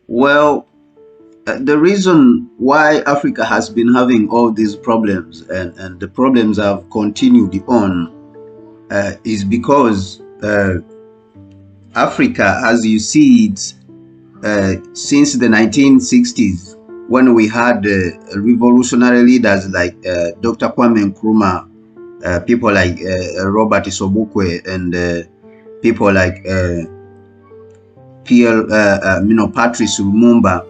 Well, the reason why Africa has been having all these problems and the problems have continued on is because Africa, as you see it, since the 1960s, when we had revolutionary leaders like Dr. Kwame Nkrumah, people like Robert Sobukwe, and people like Patrice Lumumba,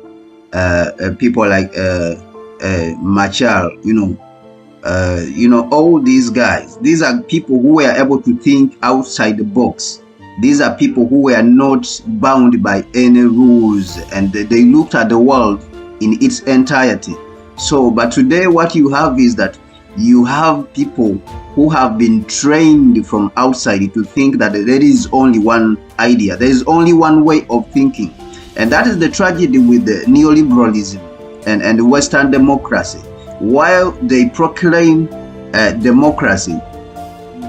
people like Machar, all these guys. These are people who were able to think outside the box. These are people who were not bound by any rules, and they looked at the world in its entirety. So, but today what you have is that you have people who have been trained from outside to think that there is only one idea, there is only one way of thinking. And that is the tragedy with the neoliberalism and Western democracy. While they proclaim democracy,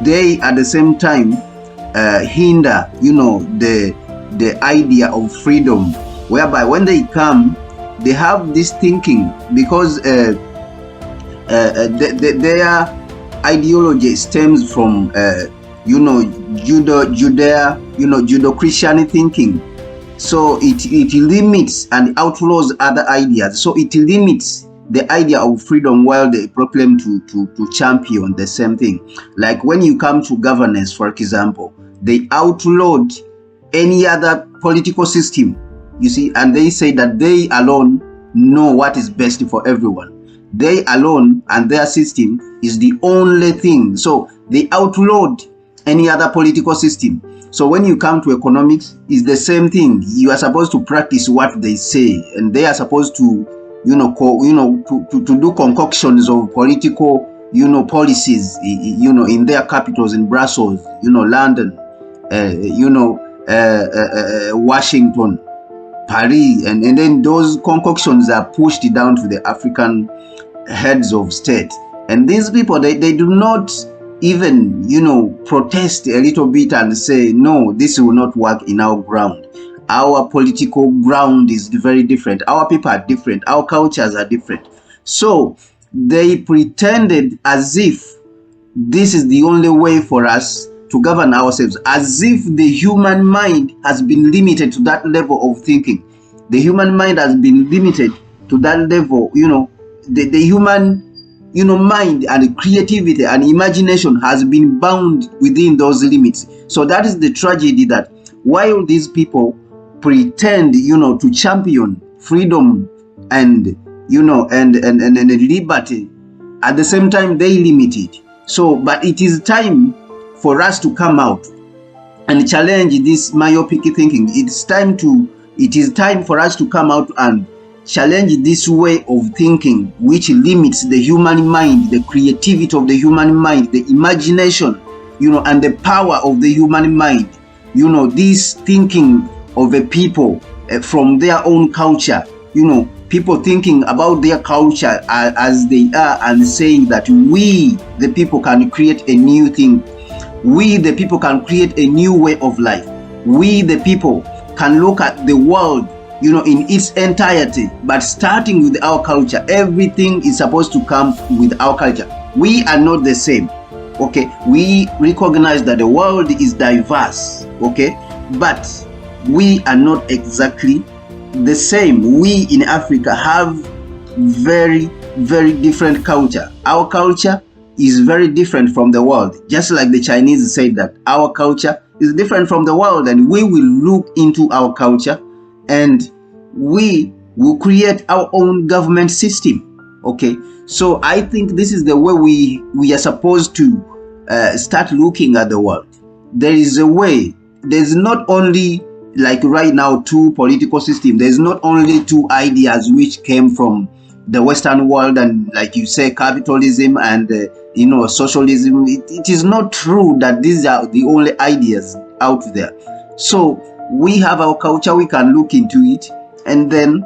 they at the same time hinder, the idea of freedom, whereby when they come, they have this thinking because their ideology stems from Judeo-Christian thinking. So it limits and outlaws other ideas. So it limits the idea of freedom while they proclaim to champion the same thing. Like when you come to governance, for example, they outlawed any other political system, you see, and they say that they alone know what is best for everyone. They alone and their system is the only thing. So they outlawed any other political system. So when you come to economics, it's the same thing. You are supposed to practice what they say, and they are supposed to, to do concoctions of political, policies, in their capitals, in Brussels, London, Washington, Paris, and then those concoctions are pushed down to the African heads of state. And these people, they do not even, protest a little bit and say, no, this will not work in our ground. Our political ground is very different. Our people are different. Our cultures are different. So they pretended as if this is the only way for us to govern ourselves, as if the human mind has been limited to that level of thinking. The human mind has been limited to that level, the human mind and creativity and imagination has been bound within those limits. So that is the tragedy, that while these people pretend to champion freedom and and liberty, at the same time they limit it. So but it is time for us to come out and challenge this myopic thinking. It is time for us to come out and challenge this way of thinking, which limits the human mind, the creativity of the human mind, the imagination, and the power of the human mind. This thinking of a people from their own culture, people thinking about their culture as they are and saying that we, the people, can create a new thing. We, the people, can create a new way of life. We, the people, can look at the world in its entirety, but starting with our culture. Everything is supposed to come with our culture. We are not the same, okay? We recognize that the world is diverse, okay? But we are not exactly the same. We in Africa have very, very different culture. Our culture is very different from the world. Just like the Chinese said that our culture is different from the world, and we will look into our culture and we will create our own government system. Okay, so I think this is the way we are supposed to start looking at the world. There is a way. There's not only, like right now, two political systems. There's not only two ideas which came from the Western world, and like you say, capitalism and socialism. It is not true that these are the only ideas out there. So we have our culture. We can look into it and then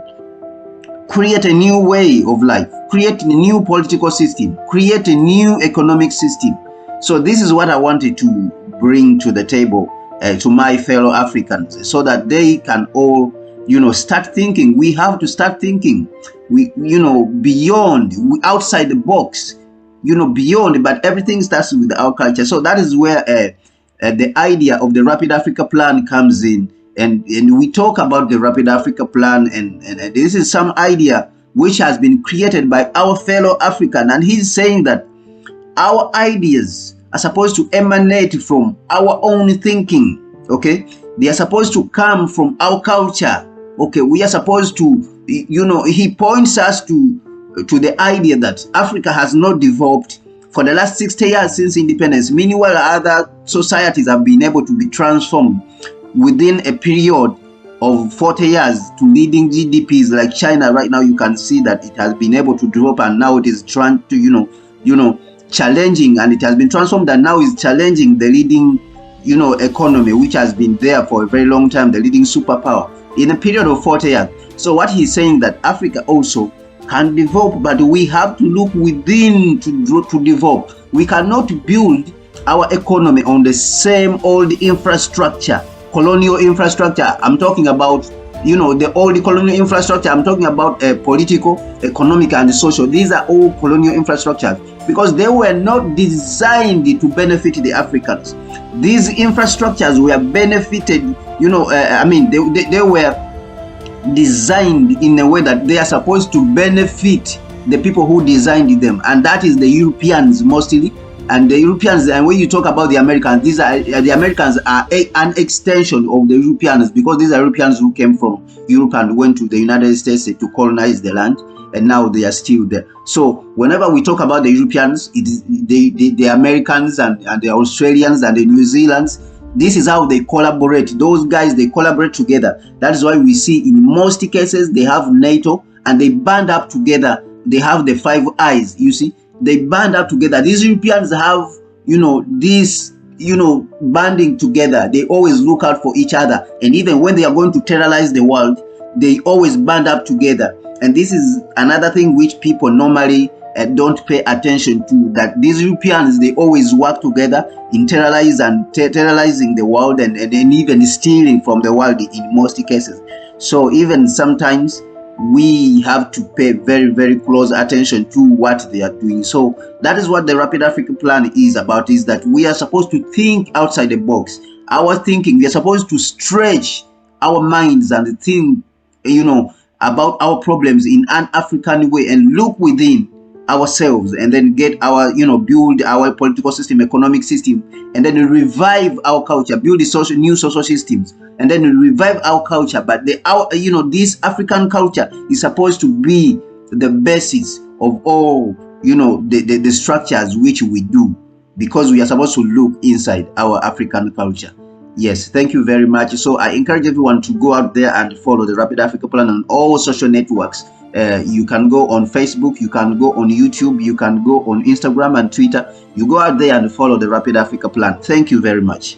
create a new way of life, create a new political system, create a new economic system. So this is what I wanted to bring to the table to my fellow Africans, so that they can all start thinking. We have to start thinking, beyond, outside the box, beyond. But everything starts with our culture. So that is where the idea of the Rapid Africa Plan comes in. And we talk about the Rapid Africa Plan, and this is some idea which has been created by our fellow African. And he's saying that our ideas are supposed to emanate from our own thinking, okay? They are supposed to come from our culture, okay? We are supposed to, he points us to the idea that Africa has not developed for the last 60 years since independence. Meanwhile, other societies have been able to be transformed within a period of 40 years to leading GDPs like China. Right now, you can see that it has been able to develop, and now it is trying to, challenging, and it has been transformed, and now is challenging the leading, economy, which has been there for a very long time, the leading superpower in a period of 40 years. So what he's saying that Africa also can develop, but we have to look within to develop. We cannot build our economy on the same old infrastructure, colonial infrastructure. I'm talking about, the old colonial infrastructure. I'm talking about political, economic, and social. These are all colonial infrastructures because they were not designed to benefit the Africans. These infrastructures were benefited, they were designed in a way that they are supposed to benefit the people who designed them, and that is the Europeans mostly. And the Europeans, and when you talk about the Americans, the Americans are an extension of the Europeans, because these are Europeans who came from Europe and went to the United States to colonize the land, and now they are still there. So whenever we talk about the Europeans, it is the Americans and the Australians and the New Zealanders. This is how they collaborate. Those guys, they collaborate together. That is why we see in most cases they have NATO and they band up together. They have the Five Eyes, you see. They band up together. These Europeans have, this, banding together. They always look out for each other. And even when they are going to terrorize the world, they always band up together. And this is another thing which people normally don't pay attention to, that these Europeans, they always work together in terrorizing the world and even stealing from the world in most cases. So even sometimes we have to pay very, very close attention to what they are doing. So that is what the Rapid Africa Plan is about, is that we are supposed to think outside the box. Our thinking, we are supposed to stretch our minds and think, about our problems in an African way and look within ourselves, and then get our, build our political system, economic system, and then revive our culture, build the new social systems, and then revive our culture. But this African culture is supposed to be the basis of all, the structures which we do, because we are supposed to look inside our African culture. Yes, thank you very much. So I encourage everyone to go out there and follow the Rapid Africa Plan on all social networks. You can go on Facebook, you can go on YouTube, you can go on Instagram and Twitter. You go out there and follow the Rapid Africa Plan. Thank you very much.